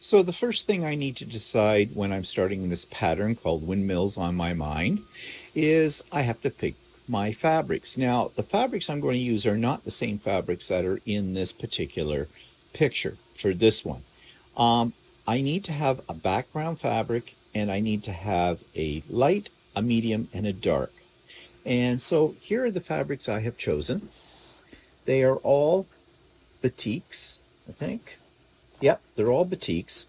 So the first thing I need to decide when I'm starting this pattern called Windmills on my mind is I have to pick my fabrics. Now, the fabrics I'm going to use are not the same fabrics that are in this particular picture for this one. Um, I need to have a background fabric and I need to have a light, a medium, and a dark. And so here are the fabrics I have chosen. They are all batiks, I think. Yep, they're all batiks.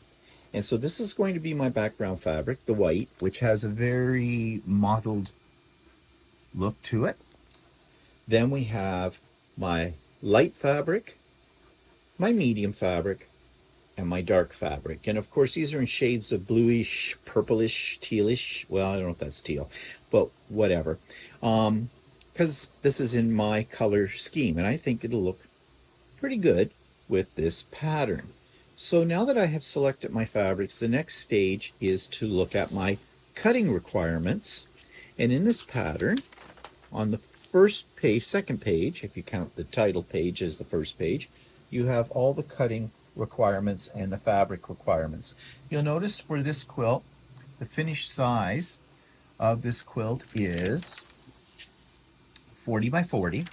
And so this is going to be my background fabric, the white, which has a very mottled look to it. Then we have my light fabric, my medium fabric, and my dark fabric. And of course, these are in shades of bluish, purplish, tealish. Well, I don't know if that's teal, but whatever. Because this is in my color scheme, and I think it'll look pretty good with this pattern. So now that I have selected my fabrics, the next stage is to look at my cutting requirements. And in this pattern, on the first page, second page, if you count the title page as the first page, you have all the cutting requirements and the fabric requirements. You'll notice for this quilt, the finished size of this quilt is 40 by 40.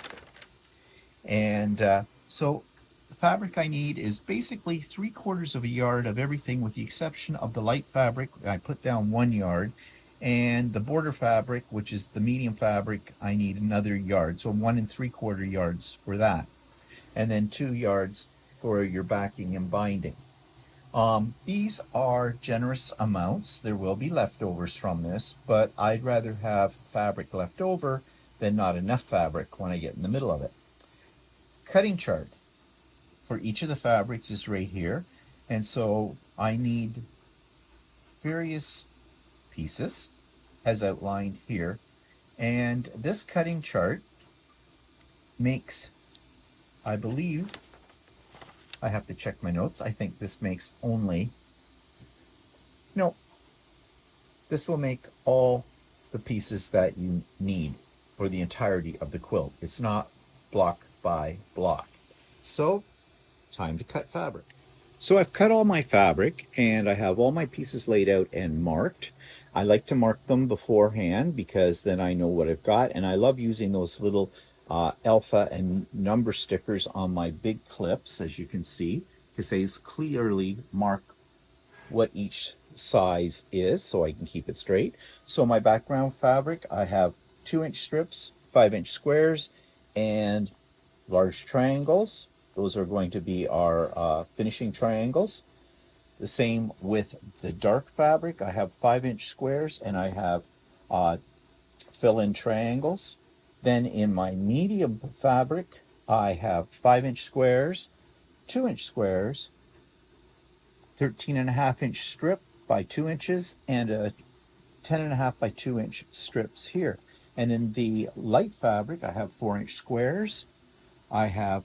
And so the fabric I need is basically 3/4 of a yard of everything with the exception of the light fabric. I put down 1 yard. And the border fabric, which is the medium fabric, I need another yard. So 1 3/4 yards for that. And then 2 yards for your backing and binding. These are generous amounts. There will be leftovers from this, but I'd rather have fabric left over than not enough fabric when I get in the middle of it. Cutting chart for each of the fabrics is right here. And so I need various pieces as outlined here. And this cutting chart makes, I believe, I have to check my notes. I think this makes only, no, this will make all the pieces that you need for the entirety of the quilt. It's not block by block. So, time to cut fabric. So I've cut all my fabric and I have all my pieces laid out and marked. I like to mark them beforehand because then I know what I've got, and I love using those little alpha and number stickers on my big clips, as you can see, because they clearly mark what each size is so I can keep it straight. So my background fabric, I have 2-inch strips, 5-inch squares, and large triangles. Those are going to be our finishing triangles. The same with the dark fabric. I have 5-inch squares and I have fill-in triangles. Then in my medium fabric, I have 5-inch squares, 2-inch squares, 13.5-inch strip by 2 inches, and a 10.5 by 2-inch strips here. And in the light fabric, I have 4-inch squares. I have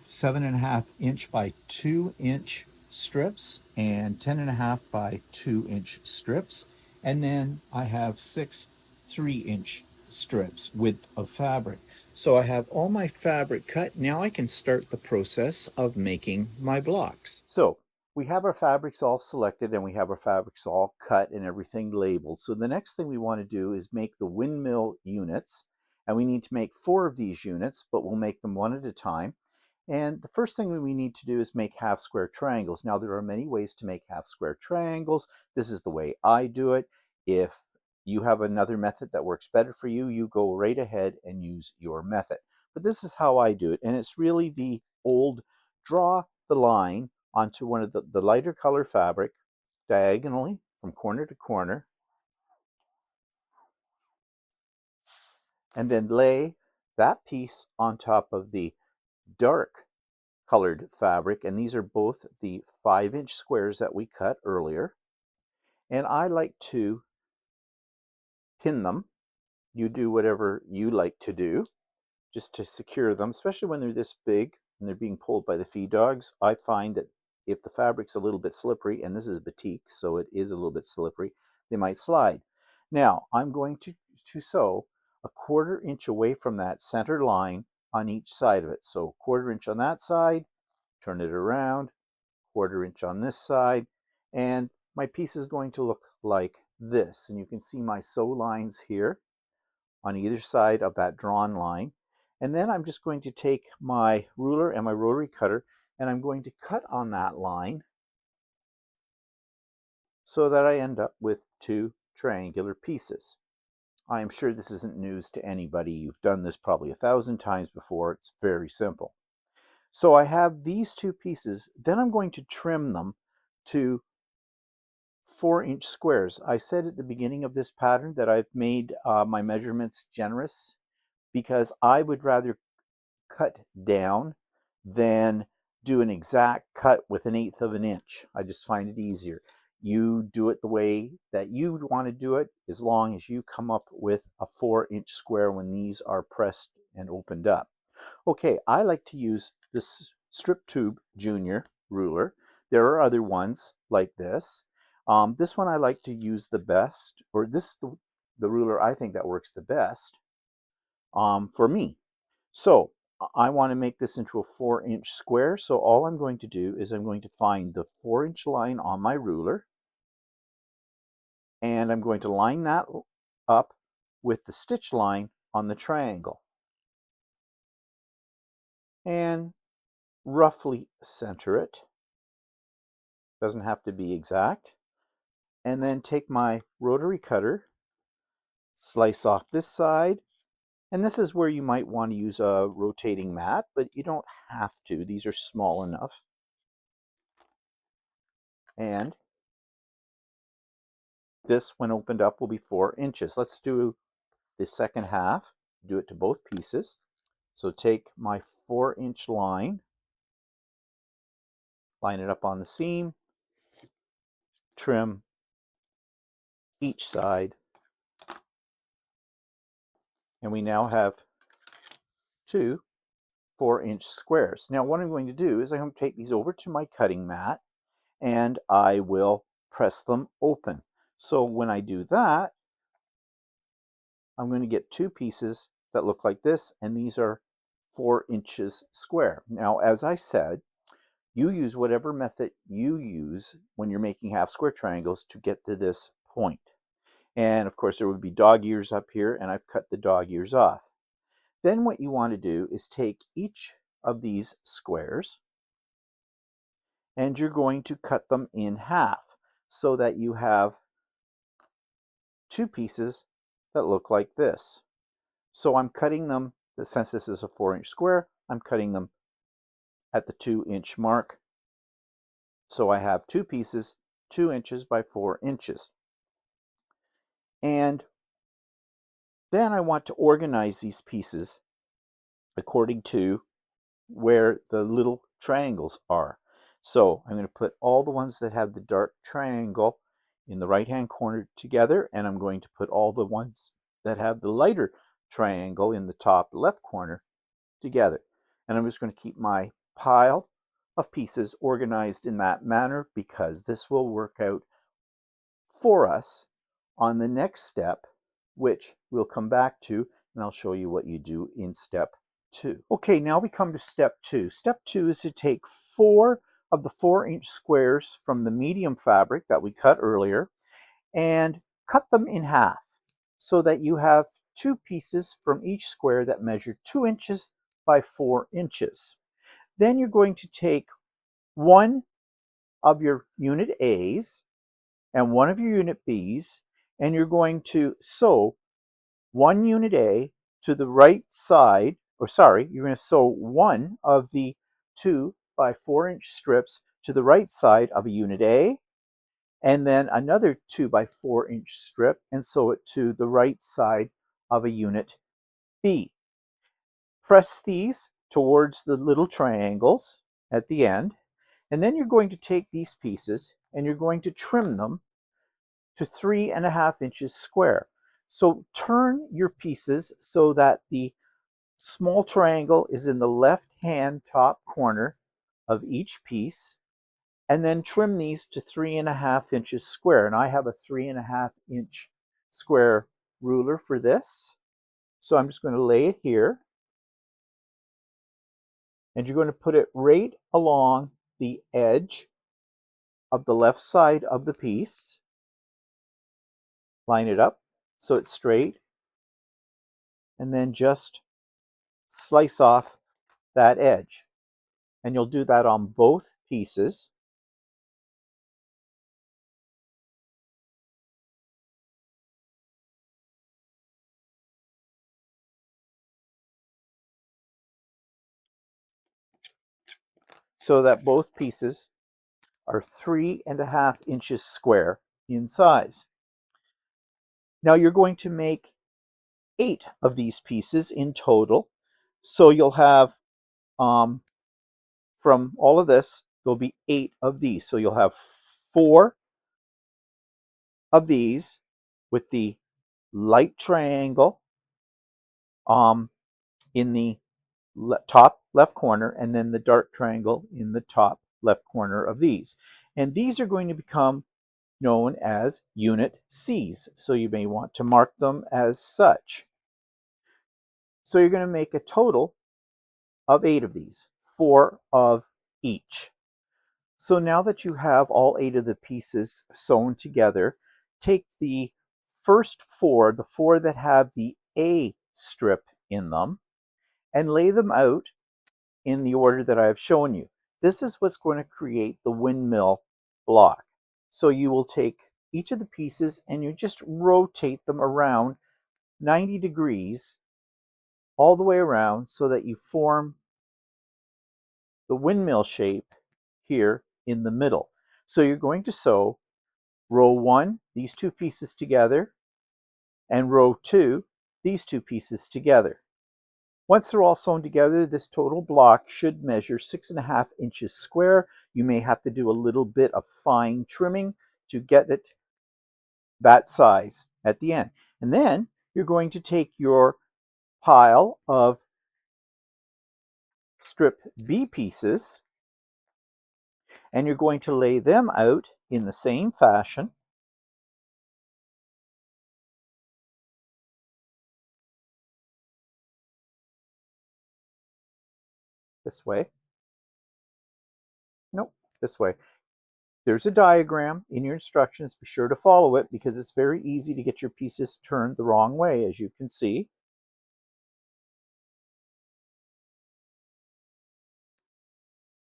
7.5-inch by 2-inch strips and 10.5 by 2-inch strips. And then I have 6 3-inch strips width of fabric. So I have all my fabric cut. Now I can start the process of making my blocks. So we have our fabrics all selected and we have our fabrics all cut and everything labeled. So the next thing we want to do is make the windmill units. And we need to make 4 of these units, but we'll make them one at a time. And the first thing we need to do is make half square triangles. Now there are many ways to make half square triangles. This is the way I do it. If you have another method that works better for you, you go right ahead and use your method. But this is how I do it. And it's really the old draw the line onto one of the lighter color fabric diagonally from corner to corner, and then lay that piece on top of the dark colored fabric, and these are both the 5-inch squares that we cut earlier. And I like to pin them. You do whatever you like to do just to secure them, especially when they're this big and they're being pulled by the feed dogs. I find that if the fabric's a little bit slippery, and this is batik, so it is a little bit slippery, they might slide. Now I'm going to sew a 1/4 inch away from that center line on each side of it. So 1/4 inch on that side, turn it around, 1/4 inch on this side, And my piece is going to look like this. And you can see my sew lines here on either side of that drawn line. And then I'm just going to take my ruler and my rotary cutter, and I'm going to cut on that line so that I end up with two triangular pieces. I am sure this isn't news to anybody. You've done this probably 1,000 times before. It's very simple. So I have these two pieces. Then I'm going to trim them to 4-inch squares. I said at the beginning of this pattern that I've made my measurements generous because I would rather cut down than do an exact cut with 1/8 of an inch. I just find it easier. You do it the way that you want to do it, as long as you come up with a 4-inch square when these are pressed and opened up. Okay, I like to use this Strip Tube Junior ruler. There are other ones like this. This one I like to use the best, or this is the ruler I think that works the best for me. So I want to make this into a 4-inch square. So all I'm going to do is I'm going to find the 4-inch line on my ruler, and I'm going to line that up with the stitch line on the triangle and roughly center it. Doesn't have to be exact. And then take my rotary cutter, slice off this side. And this is where you might want to use a rotating mat, but you don't have to. These are small enough. And this, when opened up, will be 4 inches. Let's do the second half. Do it to both pieces. So take my 4-inch line, line it up on the seam, trim each side, and we now have two 4-inch squares. Now what I'm going to do is I'm going to take these over to my cutting mat and I will press them open. So when I do that, I'm going to get two pieces that look like this, and these are 4 inches square. Now, as I said, you use whatever method you use when you're making half square triangles to get to this point. And of course, there would be dog ears up here, and I've cut the dog ears off. Then what you want to do is take each of these squares, and you're going to cut them in half so that you have two pieces that look like this. So I'm cutting them, since this is a 4-inch square, I'm cutting them at the 2-inch mark. So I have two pieces, 2 inches by 4 inches. And then I want to organize these pieces according to where the little triangles are. So I'm going to put all the ones that have the dark triangle in the right-hand corner together, and I'm going to put all the ones that have the lighter triangle in the top left corner together. And I'm just going to keep my pile of pieces organized in that manner because this will work out for us on the next step, which we'll come back to, and I'll show you what you do in step 2. Okay, now we come to step 2. Step 2 is to take 4 of the 4-inch squares from the medium fabric that we cut earlier and cut them in half so that you have two pieces from each square that measure 2 inches by 4 inches. Then you're going to take one of your unit A's and one of your unit B's, and you're going to sew one unit A to the right side, you're going to sew one of the 2 by 4-inch strips to the right side of a unit A, and then another 2 by 4-inch strip and sew it to the right side of a unit B. Press these towards the little triangles at the end, and then you're going to take these pieces and you're going to trim them to 3.5 inches square. So turn your pieces so that the small triangle is in the left-hand top corner of each piece, and then trim these to 3.5 inches square. And I have a 3.5 inch square ruler for this. So I'm just going to lay it here, and you're going to put it right along the edge of the left side of the piece, line it up so it's straight, and then just slice off that edge. And you'll do that on both pieces. So that both pieces are 3.5 inches square in size. Now you're going to make 8 of these pieces in total. So you'll have, from all of this, there'll be 8 of these. So you'll have 4 of these with the light triangle in the top left corner, and then the dark triangle in the top left corner of these. And these are going to become known as unit C's. So you may want to mark them as such. So you're going to make a total of 8 of these, 4 of each. So now that you have all 8 of the pieces sewn together, take the first 4, the 4 that have the A strip in them, and lay them out in the order that I have shown you. This is what's going to create the windmill block. So you will take each of the pieces and you just rotate them around 90 degrees all the way around so that you form the windmill shape here in the middle. So you're going to sew row 1, these 2 pieces together, and row 2, these 2 pieces together. Once they're all sewn together, this total block should measure 6.5 inches square. You may have to do a little bit of fine trimming to get it that size at the end. And then you're going to take your pile of strip B pieces and you're going to lay them out in the same fashion. This way. Nope, this way. There's a diagram in your instructions. Be sure to follow it because it's very easy to get your pieces turned the wrong way, as you can see.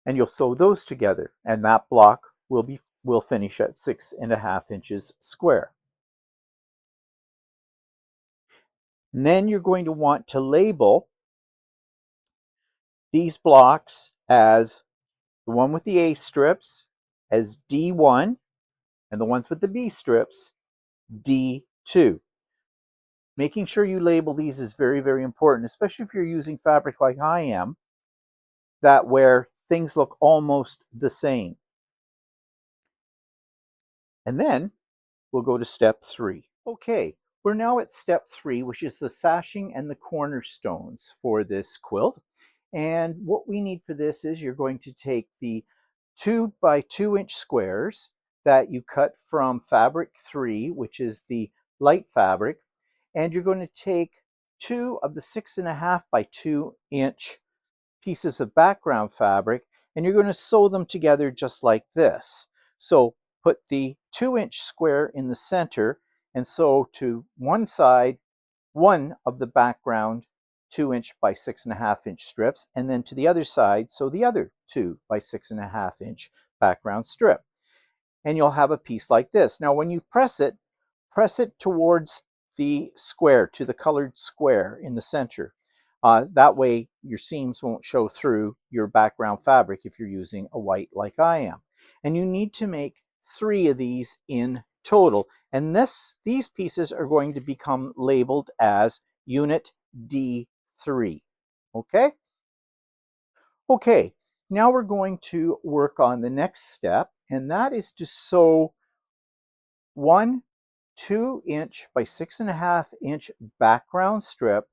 And you'll sew those together, and that block will finish at 6.5 inches square. And then you're going to want to label these blocks as the one with the A strips as D1 and the ones with the B strips D2. Making sure you label these is very, very important, especially if you're using fabric like I am, that where things look almost the same. And then we'll go to step 3. Okay, we're now at step 3, which is the sashing and the cornerstones for this quilt. And what we need for this is you're going to take the 2 by 2 inch squares that you cut from fabric 3, which is the light fabric, and you're going to take 2 of the 6.5 by 2 inch pieces of background fabric, and you're going to sew them together just like this. So put the 2 inch square in the center and sew to one side one of the background 2 inch by 6.5 inch strips, and then to the other side sew the other 2 by 6.5 inch background strip. And you'll have a piece like this. Now when you press it towards the square, to the colored square in the center. That way your seams won't show through your background fabric if you're using a white like I am. And you need to make 3 of these in total. And these pieces are going to become labeled as Unit D3. Okay? Okay, now we're going to work on the next step, and that is to sew one 2 inch by 6.5 inch background strip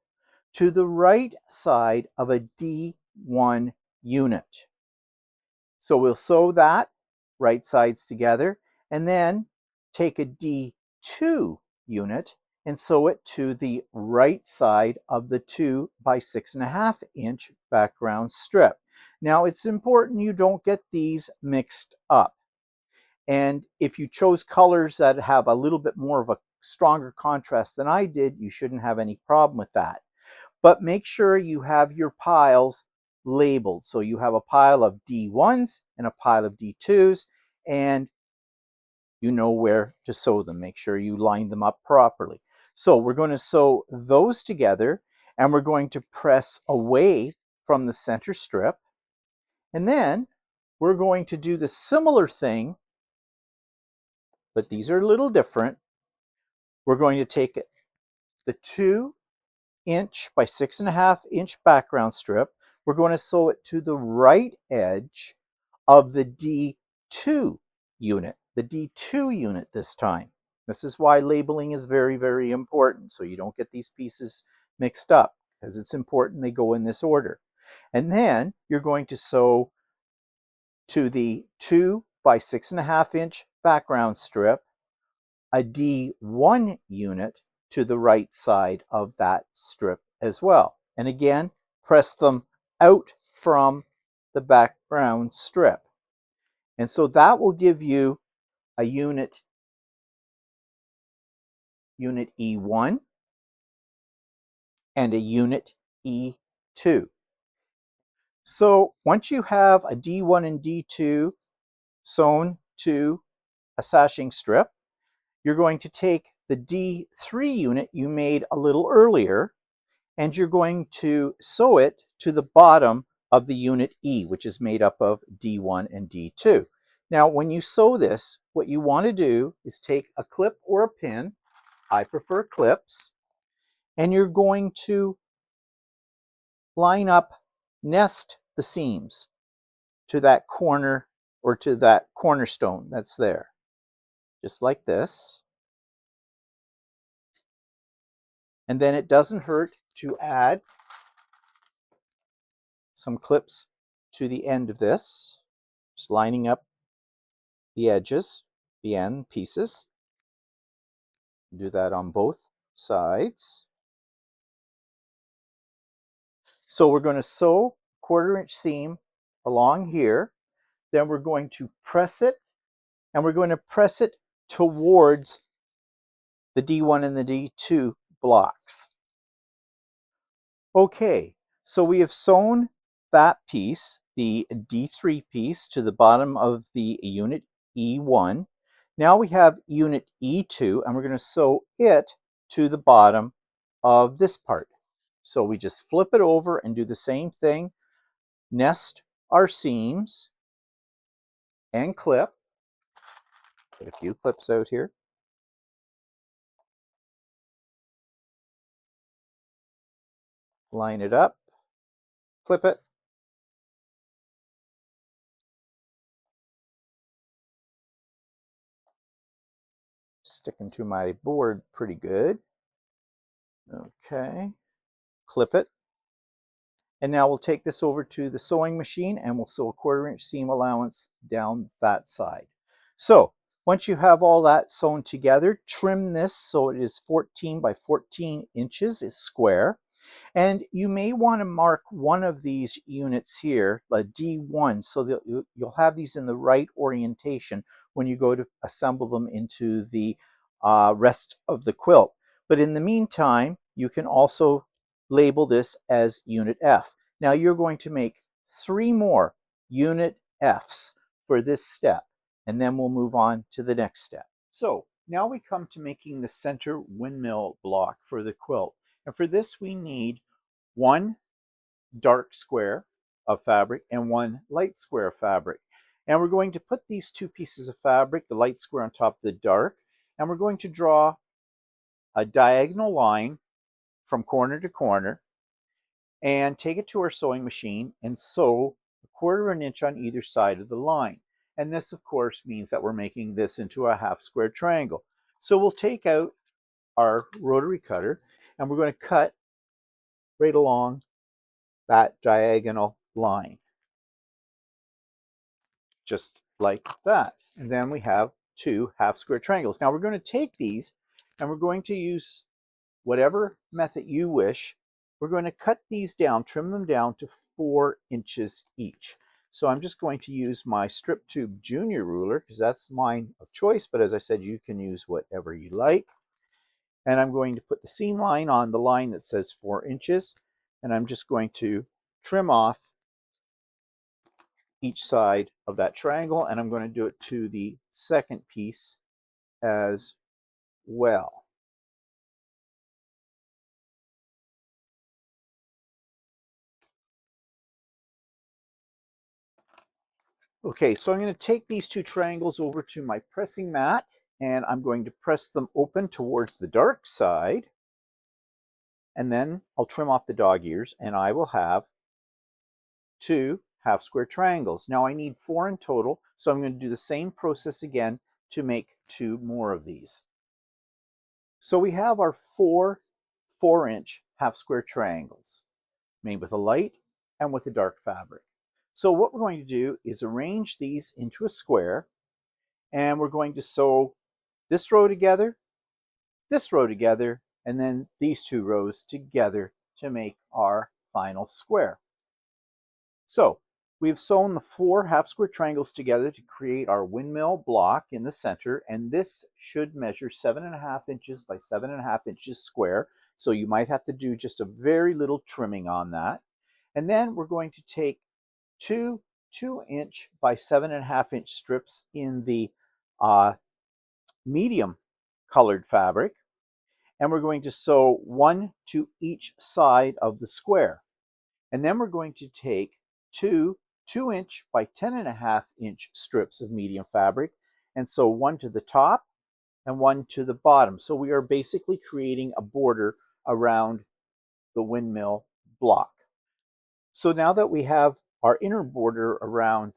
to the right side of a D1 unit. So we'll sew that right sides together and then take a D2 unit and sew it to the right side of the 2 by 6.5 inch background strip. Now it's important you don't get these mixed up. And if you chose colors that have a little bit more of a stronger contrast than I did, you shouldn't have any problem with that. But make sure you have your piles labeled. So you have a pile of D1s and a pile of D2s, and you know where to sew them. Make sure you line them up properly. So we're going to sew those together, and we're going to press away from the center strip. And then we're going to do the similar thing, but these are a little different. We're going to take the 2" by 6.5" background strip. We're going to sew it to the right edge of the D2 unit, the D2 unit this time. This is why labeling is very, very important, so you don't get these pieces mixed up, because it's important they go in this order. And then you're going to sew to the 2" by 6.5" background strip a D1 unit to the right side of that strip as well. And again, press them out from the background strip. And so that will give you a unit E1 and a unit E2. So once you have a D1 and D2 sewn to a sashing strip, you're going to take the D3 unit you made a little earlier, and you're going to sew it to the bottom of the unit E, which is made up of D1 and D2. Now, when you sew this, what you want to do is take a clip or a pin. I prefer clips. And you're going to line up, nest the seams to that corner or to that cornerstone that's there, just like this. And then it doesn't hurt to add some clips to the end of this, just lining up the edges, the end pieces. Do that on both sides. So we're going to sew 1/4" seam along here. Then we're going to press it, and we're going to press it towards the D1 and the D2 blocks. Okay, so we have sewn that piece, the D3 piece, to the bottom of the unit E1. Now we have unit E2, and we're going to sew it to the bottom of this part. So we just flip it over and do the same thing. Nest our seams and clip. Put a few clips out here. Line it up, clip it. Sticking to my board pretty good. Okay, clip it. And now we'll take this over to the sewing machine, and we'll sew a 1/4" seam allowance down that side. So once you have all that sewn together, trim this so it is 14 by 14 inches, is square. And you may want to mark one of these units here, a D1, so that you'll have these in the right orientation when you go to assemble them into the rest of the quilt. But in the meantime, you can also label this as Unit F. Now you're going to make 3 more Unit Fs for this step, and then we'll move on to the next step. So now we come to making the center windmill block for the quilt. And for this, we need 1 dark square of fabric and 1 light square of fabric. And we're going to put these 2 pieces of fabric, the light square on top of the dark, and we're going to draw a diagonal line from corner to corner and take it to our sewing machine and sew 1/4 inch on either side of the line. And this, of course, means that we're making this into a half square triangle. So we'll take out our rotary cutter, and we're going to cut right along that diagonal line, just like that. And then we have 2 half square triangles. Now we're going to take these, and we're going to use whatever method you wish. We're going to cut these down, trim them down to 4 inches each. So I'm just going to use my strip tube junior ruler because that's mine of choice, but as I said, you can use whatever you like. And I'm going to put the seam line on the line that says 4 inches, and I'm just going to trim off each side of that triangle, and I'm going to do it to the second piece as well. Okay, so I'm going to take these two triangles over to my pressing mat, and I'm going to press them open towards the dark side, and then I'll trim off the dog ears, and I will have 2 half square triangles. Now I need 4 in total, so I'm going to do the same process again to make 2 more of these. So we have our 4-inch half square triangles made with a light and with a dark fabric. So what we're going to do is arrange these into a square, and we're going to sew this row together, this row together, and then these 2 rows together to make our final square. So we've sewn the 4 half square triangles together to create our windmill block in the center, and this should measure 7.5 inches by 7.5 inches square. So you might have to do just a very little trimming on that. And then we're going to take 2 2-inch by 7.5-inch strips in the medium colored fabric, and we're going to sew 1 to each side of the square. And then we're going to take 2 2-inch by 10.5-inch strips of medium fabric and sew 1 to the top and 1 to the bottom. So we are basically creating a border around the windmill block. So now that we have our inner border around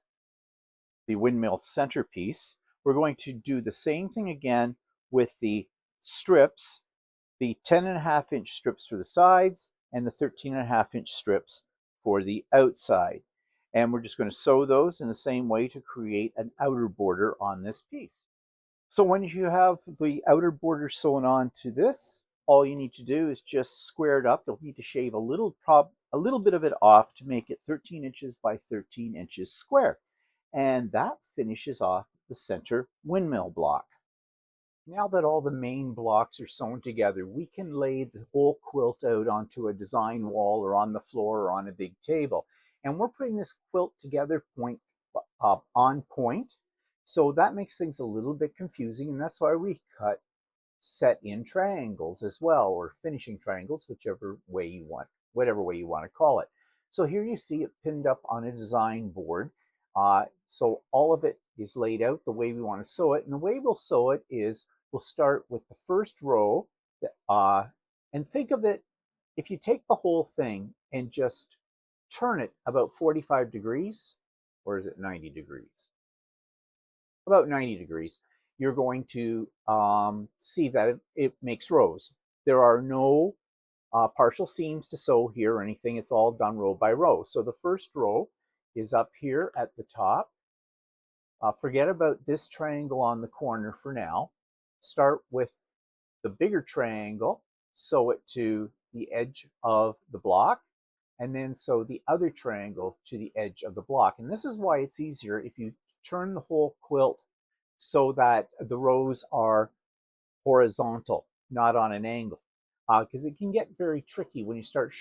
the windmill centerpiece, we're going to do the same thing again with the strips, the 10.5-inch strips for the sides and the 13.5-inch strips for the outside. And we're just going to sew those in the same way to create an outer border on this piece. So when you have the outer border sewn on to this, all you need to do is just square it up. You'll need to shave a little bit of it off to make it 13 inches by 13 inches square. And that finishes off the center windmill block. Now that all the main blocks are sewn together, we can lay the whole quilt out onto a design wall or on the floor or on a big table. And we're putting this quilt together on point. So that makes things a little bit confusing, and that's why we cut set in triangles as well, or finishing triangles, whichever way you want to call it. So here you see it pinned up on a design board. So all of it is laid out the way we want to sew it. And the way we'll sew it is we'll start with the first row, and think of it, if you take the whole thing and just turn it about 45 degrees, or is it 90 degrees? About 90 degrees, you're going to see that it makes rows. There are no partial seams to sew here or anything. It's all done row by row. So the first row is up here at the top. Forget about this triangle on the corner for now. Start with the bigger triangle, sew it to the edge of the block, and then sew the other triangle to the edge of the block. And this is why it's easier if you turn the whole quilt so that the rows are horizontal, not on an angle. Because it can get very tricky when you start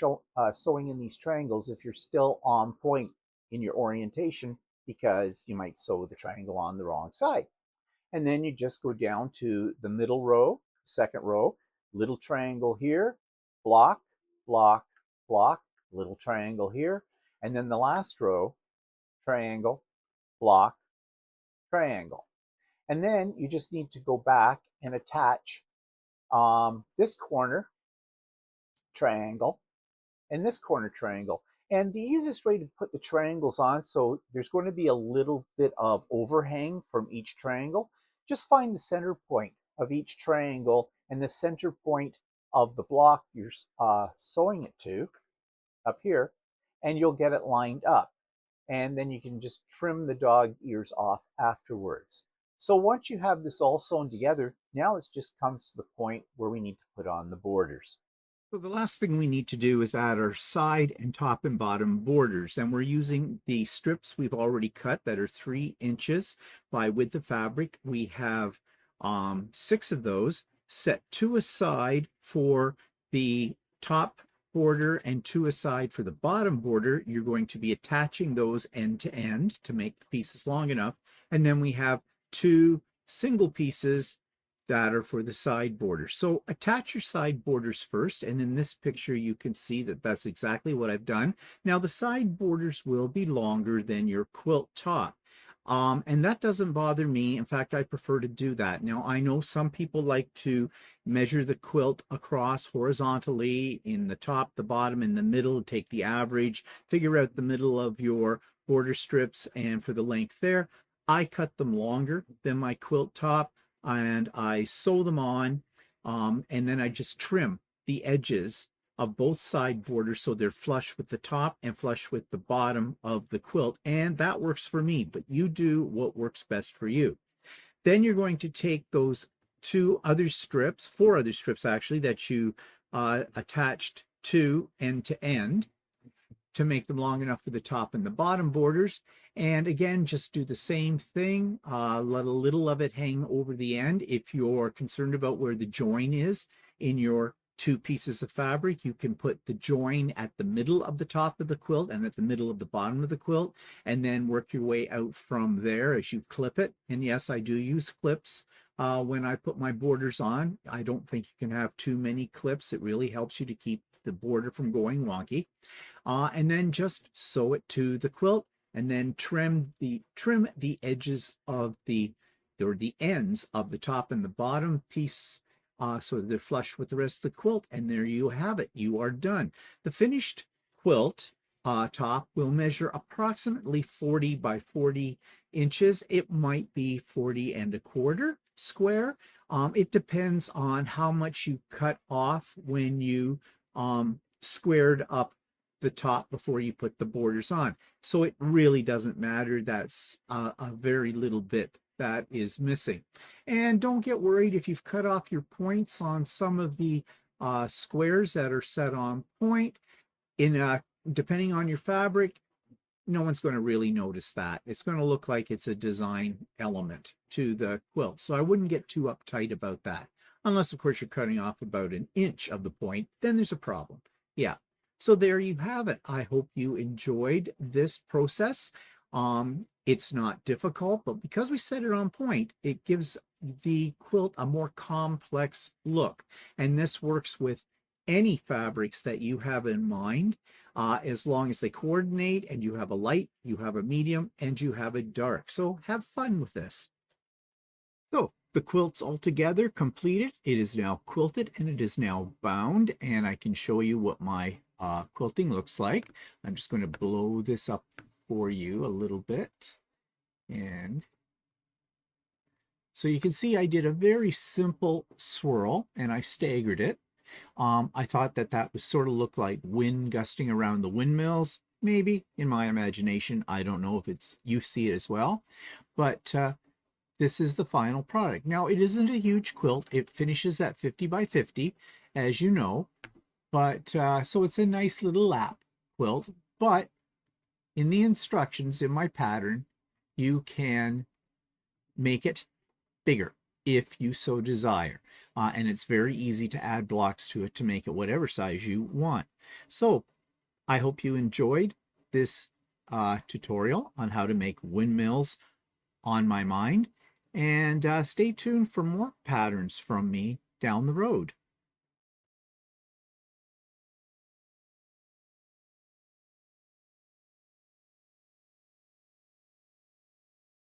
sewing in these triangles if you're still on point in your orientation, because you might sew the triangle on the wrong side. And then you just go down to the middle row, second row, little triangle here, block, block, block, little triangle here, and then the last row, triangle, block, triangle. And then you just need to go back and attach this corner triangle and this corner triangle. And the easiest way to put the triangles on, so there's going to be a little bit of overhang from each triangle, just find the center point of each triangle and the center point of the block you're sewing it to up here, and you'll get it lined up. And then you can just trim the dog ears off afterwards. So once you have this all sewn together, now it just comes to the point where we need to put on the borders. So the last thing we need to do is add our side and top and bottom borders. And we're using the strips we've already cut that are 3 inches by width of fabric. We have 6 of those, set 2 aside for the top border and 2 aside for the bottom border. You're going to be attaching those end to end to make the pieces long enough. And then we have 2 single pieces that are for the side borders. So attach your side borders first, and in this picture you can see that that's exactly what I've done. Now the side borders will be longer than your quilt top. And that doesn't bother me. In fact, I prefer to do that. Now, I know some people like to measure the quilt across horizontally in the top, the bottom, and the middle, take the average, figure out the middle of your border strips, and for the length there, I cut them longer than my quilt top, and I sew them on, and then I just trim the edges of both side borders so they're flush with the top and flush with the bottom of the quilt, and that works for me, but you do what works best for you. Then you're going to take those 4 other strips actually, that you attached to end to make them long enough for the top and the bottom borders. And again, just do the same thing. Let a little of it hang over the end. If you're concerned about where the join is in your 2 pieces of fabric, you can put the join at the middle of the top of the quilt and at the middle of the bottom of the quilt, and then work your way out from there as you clip it. And yes, I do use clips when I put my borders on. I don't think you can have too many clips. It really helps you to keep the border from going wonky. And then just sew it to the quilt, and then trim the edges of the ends of the top and the bottom piece so they're flush with the rest of the quilt, and there you have it. You are done. The finished quilt top will measure approximately 40 by 40 inches. It might be 40 1/4 square. It depends on how much you cut off when you squared up the top before you put the borders on. So it really doesn't matter. That's a very little bit that is missing. And don't get worried if you've cut off your points on some of the squares that are set on point. Depending on your fabric, no one's going to really notice that. It's going to look like it's a design element to the quilt. So I wouldn't get too uptight about that. Unless, of course, you're cutting off about 1 inch of the point, then there's a problem. Yeah. So there you have it. I hope you enjoyed this process. It's not difficult, but because we set it on point, it gives the quilt a more complex look. And this works with any fabrics that you have in mind, as long as they coordinate and you have a light, you have a medium, and you have a dark. So have fun with this. So the quilt's all together, completed. It is now quilted and it is now bound, and I can show you what my quilting looks like. I'm just going to blow this up for you a little bit. And so you can see I did a very simple swirl and I staggered it. I thought that would sort of look like wind gusting around the windmills. Maybe in my imagination. I don't know if you see it as well. But this is the final product. Now, it isn't a huge quilt. It finishes at 50 by 50, as you know. But so it's a nice little lap quilt. But in the instructions in my pattern, you can make it bigger if you so desire. And it's very easy to add blocks to it to make it whatever size you want. So I hope you enjoyed this tutorial on how to make windmills on my mind. And stay tuned for more patterns from me down the road.